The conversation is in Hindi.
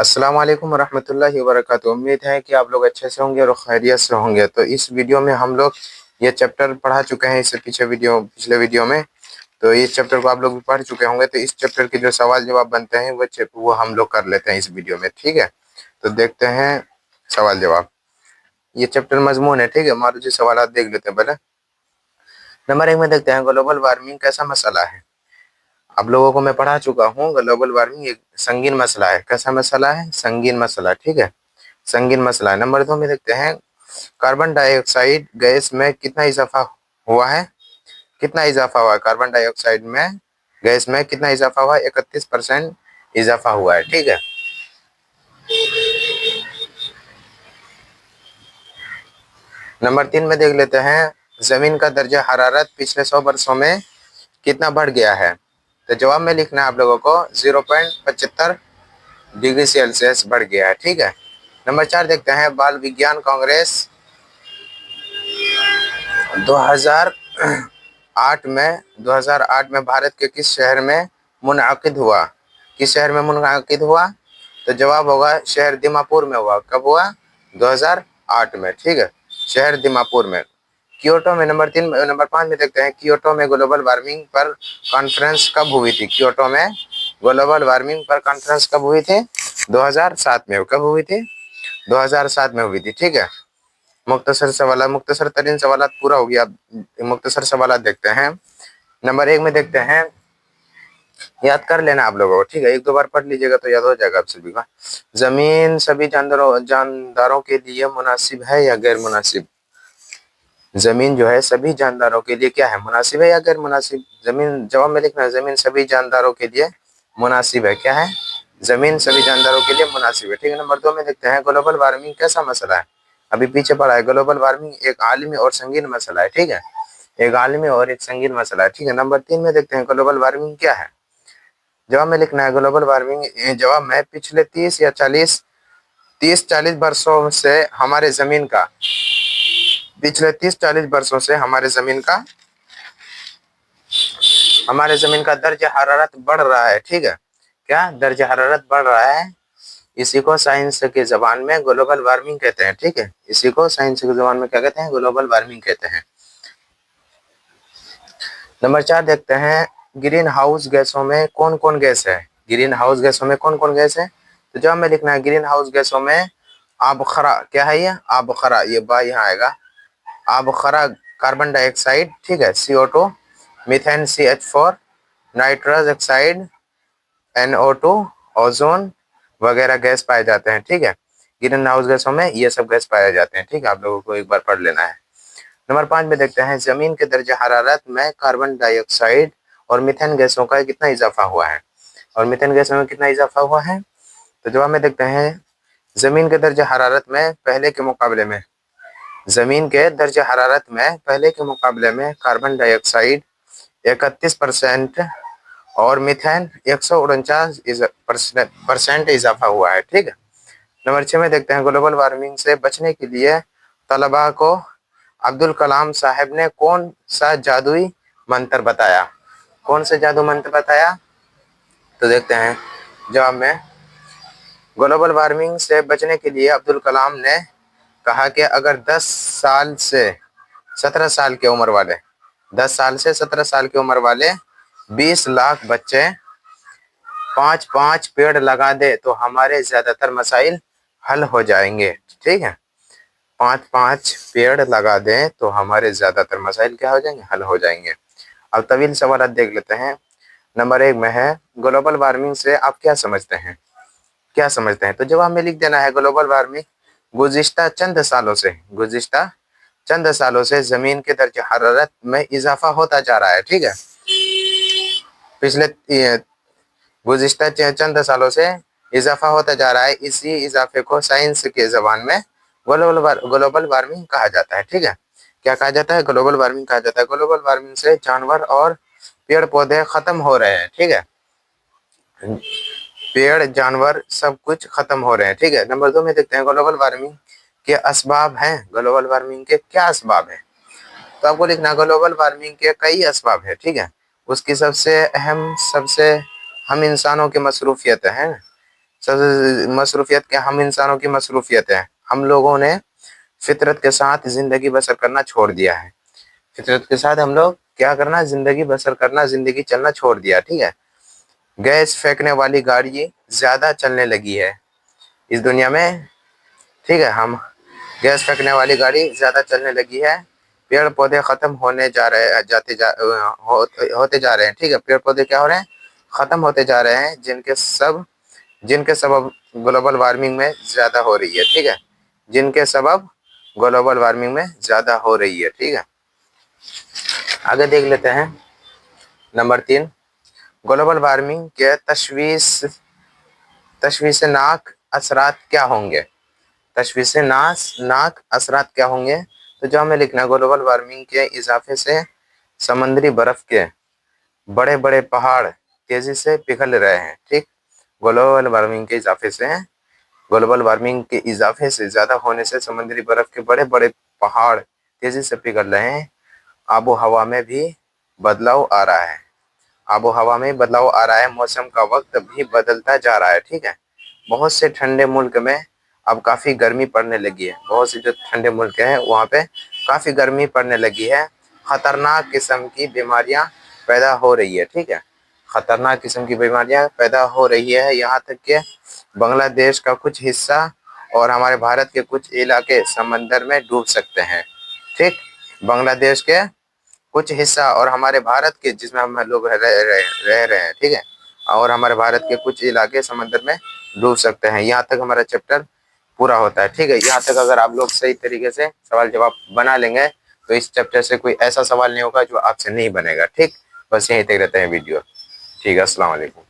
अस्सलाम वालेकुम रहमतुल्लाहि व बरकातुहू। उम्मीद है कि आप लोग अच्छे से होंगे और खैरियत से होंगे। तो इस वीडियो में हम लोग ये चैप्टर पढ़ा चुके हैं इससे पिछले वीडियो में। तो इस चैप्टर को आप लोग भी पढ़ चुके होंगे। तो इस चैप्टर के जो सवाल जवाब बनते हैं वो हम लोग कर लेते हैं इस वीडियो में, ठीक है। तो देखते हैं सवाल जवाब। ये चैप्टर मजमून है, ठीक है। मारूजी सवाल देख लेते हैं पहले। नंबर 1 में देखते हैं, ग्लोबल वार्मिंग कैसा मसला है। आप लोगों को मैं पढ़ा चुका हूँ, ग्लोबल वार्मिंग एक संगीन मसला है। कैसा मसला है? संगीन मसला, ठीक है, संगीन मसला है। नंबर 2 में देखते हैं, कार्बन डाइऑक्साइड गैस में कितना इजाफा हुआ है। कितना इजाफा हुआ है कार्बन डाइऑक्साइड में, गैस में कितना इजाफा हुआ है? 31% इजाफा हुआ है, ठीक है। नंबर 3 में देख लेते हैं, जमीन का दर्जा हरारत पिछले 100 वर्षों में कितना बढ़ गया है। तो जवाब में लिखना है आप लोगों को 0.75 डिग्री सेल्सियस बढ़ गया है, ठीक है। नंबर 4 देखते हैं, बाल विज्ञान कांग्रेस 2008 में भारत के किस शहर में मुनअकिद हुआ? किस शहर में मुनअकिद हुआ? तो जवाब होगा शहर दीमापुर में हुआ। कब हुआ? 2008 में, ठीक है, शहर दीमापुर में। कियोटो में नंबर 5 में देखते हैं, कियोटो में ग्लोबल वार्मिंग पर कॉन्फ्रेंस कब हुई थी? कियोटो में ग्लोबल वार्मिंग पर कॉन्फ्रेंस कब हुई थी? 2007 में। कब हुई थी? 2007 में हुई थी, ठीक है। मुख्तसर तरीन सवाल पूरा हो गया। मुख्तसर सवाल देखते हैं। नंबर 1 में देखते हैं, याद कर लेना आप लोगों को, ठीक है। 1-2 बार पढ़ लीजिएगा तो याद हो जाएगा आप सभी का। जमीन सभी जानदारों के लिए मुनासिब है या गैर मुनासिब? जमीन जो है सभी जानदारों के लिए क्या है? मुनासिब है या गैर मुनासिब? जमीन, जवाब में लिखना है जमीन सभी जानदारों के लिए मुनासिब है। क्या है? जमीन सभी जानदारों के लिए मुनासिब है, ठीक है। नंबर 2 में देखते हैं, ग्लोबल वार्मिंग कैसा मसला है। अभी पीछे पढ़ा है, ग्लोबल वार्मिंग एक आलमी और संगीन मसला है, ठीक है, एक आलमी और एक संगीन मसला है, ठीक है। नंबर 3 में देखते हैं, ग्लोबल वार्मिंग क्या है। जवाब में लिखना है ग्लोबल वार्मिंग, जवाब में पिछले 30-40 वर्षों से हमारे जमीन का, पिछले 30-40 वर्षों से हमारे जमीन का दर्ज हरारत बढ़ रहा है, ठीक है। क्या दर्ज हरारत बढ़ रहा है? इसी को साइंस की जबान में ग्लोबल वार्मिंग कहते हैं, ठीक है। इसी को साइंस की जबान में क्या कहते हैं? ग्लोबल वार्मिंग कहते हैं। नंबर 4 देखते हैं, ग्रीन हाउस गैसों में कौन कौन गैस है। ग्रीन हाउस गैसों में कौन कौन गैस है? तो जवाब में लिखना है, ग्रीन हाउस गैसों में आबखरा, क्या है ये? आबखरा, ये बा यहाँ आएगा। आबखरा कार्बन डाइऑक्साइड, ठीक है, CO2, methane CH4, nitrous oxide NO2, ozone वगैरह गैस पाए जाते हैं, ठीक है। ग्रीन हाउस गैसों में ये सब गैस पाए जाते हैं, ठीक है। आप लोगों को एक बार पढ़ लेना है। नंबर 5 में देखते हैं, जमीन के दर्जा हरारत में कार्बन डाइऑक्साइड और मीथेन गैसों का कितना इजाफा हुआ है। और मीथेन गैसों में कितना इजाफा हुआ है? तो जवाब में देखते हैं, जमीन के दर्जा हरारत में पहले के मुकाबले में, जमीन के दर्जा हरारत में पहले के मुकाबले में कार्बन डाइऑक्साइड 31% और मीथेन 149% इजाफा हुआ है, ठीक है। नंबर 6 में देखते हैं, ग्लोबल वार्मिंग से बचने के लिए तलबा को अब्दुल कलाम साहब ने कौन सा जादुई मंत्र बताया? कौन सा जादू मंत्र बताया? तो देखते हैं जवाब में, ग्लोबल वार्मिंग से बचने के लिए अब्दुल कलाम ने कहा कि अगर 10 साल से 17 साल की उम्र वाले 10 साल से 17 साल की उम्र वाले 20 लाख बच्चे 5-5 पेड़ लगा दे तो हमारे ज्यादातर मसाइल हल हो जाएंगे, ठीक है। 5-5 पेड़ लगा दें तो हमारे ज्यादातर मसाइल क्या हो जाएंगे? हल हो जाएंगे। अब तवील सवाल देख लेते हैं। नंबर 1 में है, ग्लोबल वार्मिंग से आप क्या समझते हैं? क्या समझते हैं? तो जवाब में लिख देना है, ग्लोबल वार्मिंग गुज़िश्ता चंद सालों से जमीन के दर्जे हरारत में इजाफा होता जा रहा है, ठीक है। पिछले गुज़िश्ता चंद सालों से इजाफा होता जा रहा है। इसी इजाफे को साइंस के जबान में ग्लोबल वार्मिंग कहा जाता है, ठीक है। क्या कहा जाता है? ग्लोबल वार्मिंग कहा जाता है। ग्लोबल वार्मिंग से जानवर और पेड़ पौधे खत्म हो रहे हैं, ठीक है। पेड़ जानवर सब कुछ खत्म हो रहे हैं, ठीक है। नंबर 2 में देखते हैं, ग्लोबल वार्मिंग के असबाब हैं। ग्लोबल वार्मिंग के क्या असबाब हैं? तो आपको लिखना, ग्लोबल वार्मिंग के कई असबाब है, ठीक है। उसकी सबसे अहम, सबसे हम इंसानों की मसरूफियत है, सबसे मसरूफियत क्या, हम इंसानों की मसरूफियत है, हम लोगों ने फितरत के साथ जिंदगी बसर करना छोड़ दिया है। फितरत के साथ हम लोग क्या करना, जिंदगी बसर करना, जिंदगी चलना छोड़ दिया। ठीक है। गैस फेंकने वाली गाड़ी ज्यादा चलने लगी है इस दुनिया में। ठीक है। हम गैस फेंकने वाली गाड़ी ज्यादा चलने लगी है। पेड़ पौधे खत्म होने जा रहे होते जा रहे हैं। ठीक है। पेड़ पौधे क्या हो रहे हैं, खत्म होते जा रहे हैं, जिनके सबब ग्लोबल वार्मिंग में ज्यादा हो रही है। ठीक है। जिनके सबब ग्लोबल वार्मिंग में ज्यादा हो रही है। ठीक है। आगे देख लेते हैं। नंबर 3, ग्लोबल वार्मिंग के तशवीशनाक असरात क्या होंगे। तशवीशनाक असरात क्या होंगे। तो जो हमें लिखना है, ग्लोबल वार्मिंग के इजाफे से समुद्री बर्फ के बड़े बड़े पहाड़ तेजी से पिघल रहे हैं। ठीक। ग्लोबल वार्मिंग के इजाफे से ग्लोबल वार्मिंग के इजाफे से ज्यादा होने से समुद्री बर्फ के बड़े बड़े पहाड़ तेजी से पिघल रहे हैं। आबो हवा में भी बदलाव आ रहा है। आबो हवा में बदलाव आ रहा है। मौसम का वक्त भी बदलता जा रहा है। ठीक है। बहुत से ठंडे मुल्क में अब काफी गर्मी पड़ने लगी है। बहुत से जो ठंडे मुल्क हैं वहाँ पे काफी गर्मी पड़ने लगी है। खतरनाक किस्म की बीमारियां पैदा हो रही है। ठीक है। खतरनाक किस्म की बीमारियां पैदा हो रही है। यहाँ तक कि बांग्लादेश का कुछ हिस्सा और हमारे भारत के कुछ इलाके समंदर में डूब सकते हैं। ठीक। बांग्लादेश के कुछ हिस्सा और हमारे भारत के, जिसमें हम लोग रह रहे हैं। ठीक है। और हमारे भारत के कुछ इलाके समंदर में डूब सकते हैं। यहाँ तक हमारा चैप्टर पूरा होता है। ठीक है। यहाँ तक अगर आप लोग सही तरीके से सवाल जवाब बना लेंगे तो इस चैप्टर से कोई ऐसा सवाल नहीं होगा जो आपसे नहीं बनेगा। ठीक। बस यहीं तक रहते हैं वीडियो। ठीक है। अस्सलाम वालेकुम।